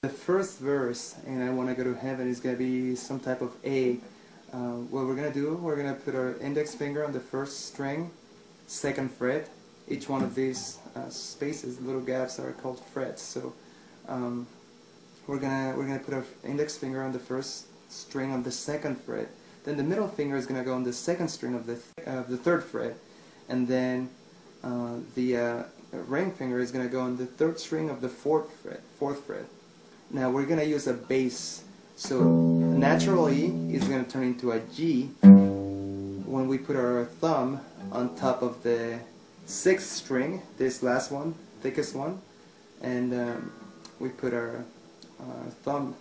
The first verse, and I want to go to heaven, is going to be some type of A. What we're going to do, we're going to put our index finger on the first string, second fret. Each one of these spaces, little gaps, are called frets. So we're gonna put our index finger on the first string on the second fret. Then the middle finger is gonna go on the second string of the third fret, and then the ring finger is gonna go on the third string of the fourth fret. Now we're gonna use a bass. So natural E is gonna turn into a G when we put our thumb on top of the sixth string, this last one, thickest one, and we put our thumb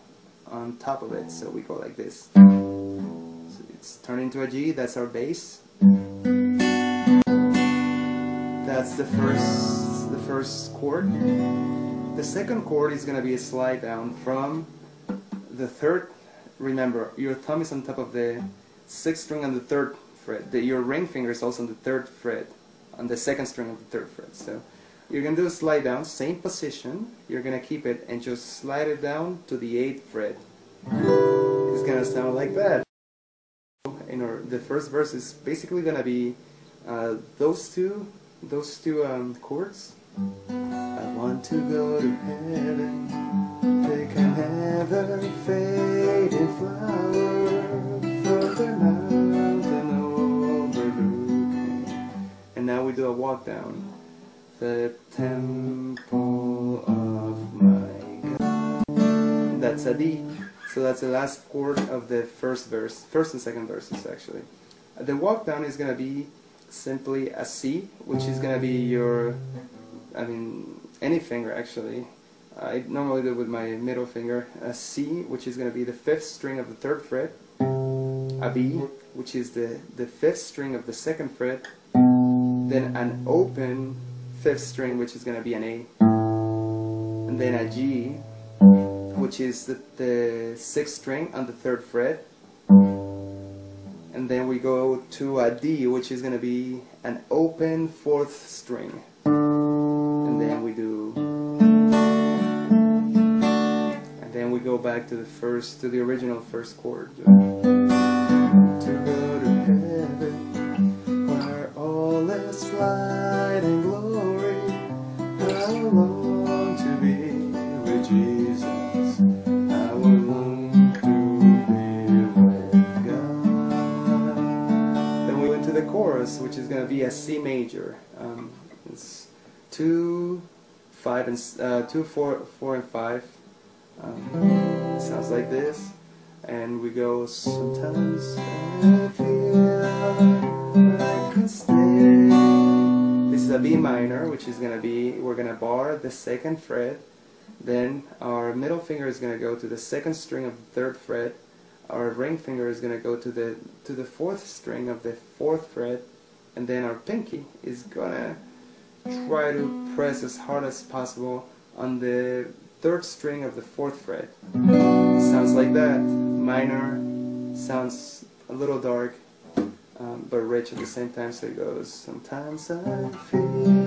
on top of it, so we go like this. So it's turned into a G, that's our bass. That's the first chord. The second chord is going to be a slide down from the third. Remember, your thumb is on top of the sixth string on the third fret. Your ring finger is also on the third fret, on the second string of the third fret. So you're going to do a slide down, same position. You're going to keep it and just slide it down to the 8th fret. It's going to sound like that. The first verse is basically going to be those two chords. I want to go to heaven, pick another faded flower from the mountain overlooking. And now we do a walk down. The temple of my God. That's a D. So that's the last chord of the first and second verses actually. The walk down is going to be simply a C, which is going to be your, any finger actually. I normally do it with my middle finger. A C, which is going to be the 5th string of the 3rd fret. A B, which is the 5th string of the 2nd fret. Then an open 5th string, which is going to be an A. And then a G, which is the 6th string on the 3rd fret. And then we go to a D, which is going to be an open 4th string. And then we do, and then we go back to the original first chord. To go to heaven, where all is light and glory. I long to be with Jesus. I will long to be with God. Then we went to the chorus, which is going to be a C major. It's 2, 4, and 5. Sounds like this. And we go, sometimes I feel I can stay. This is a B minor, which is going to be, we're going to bar the 2nd fret. Then our middle finger is going to go to the 2nd string of the 3rd fret. Our ring finger is going to go to the 4th string of the 4th fret. And then our pinky is going to try to press as hard as possible on the 3rd string of the 4th fret. It sounds like that. Minor, sounds a little dark, but rich at the same time, so it goes, sometimes I feel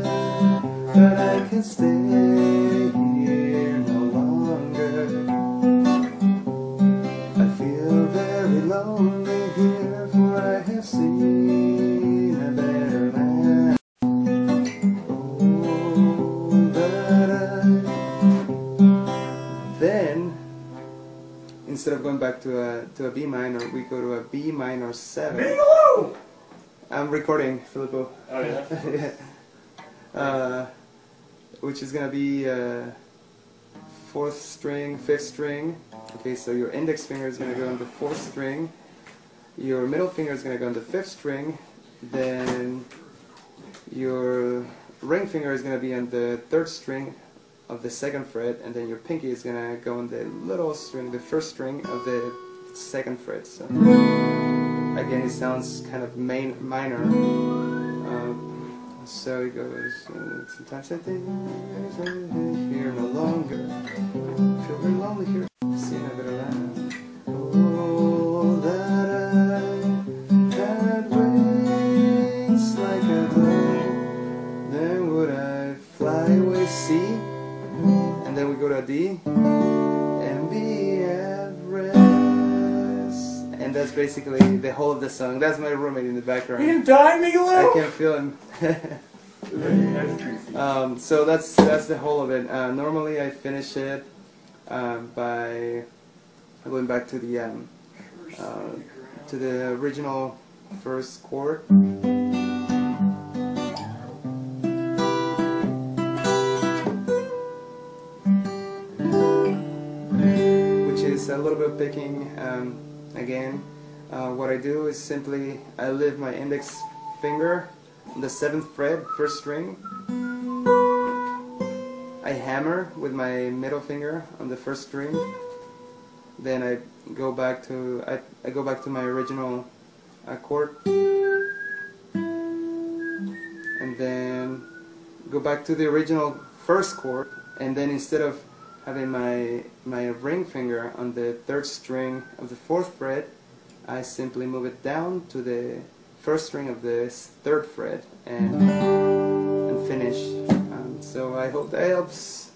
that I can stay here no longer. I feel very lonely here, for I have seen a better land. Then, instead of going back to a B minor, we go to a B minor 7. Bingo! I'm recording, Filippo. Oh yeah? Yeah. Which is going to be 4th string, 5th string. Okay, so your index finger is going to go on the 4th string. Your middle finger is going to go on the 5th string. Then your ring finger is going to be on the 3rd string of the 2nd fret, and then your pinky is going to go on the little string, the 1st string of the 2nd fret. So again, it sounds kind of minor. So it goes, sometimes I think here no longer. I feel very lonely here. Seeing a better land. Oh, that I had wings like a dove, then would I fly away, see? And then we go to a D. be at rest. And that's basically the whole of the song. That's my roommate in the background. You dying, Miguel? I can feel him. So that's the whole of it. Normally I finish it by going back to the original first chord, which is a little bit picking again. What I do is simply I leave my index finger on the 7th fret, first string. I hammer with my middle finger on the first string. Then I go back to my original chord, and then go back to the original first chord. And then instead of having my ring finger on the 3rd string of the 4th fret, I simply move it down to the 1st string of the 3rd fret and finish. So I hope that helps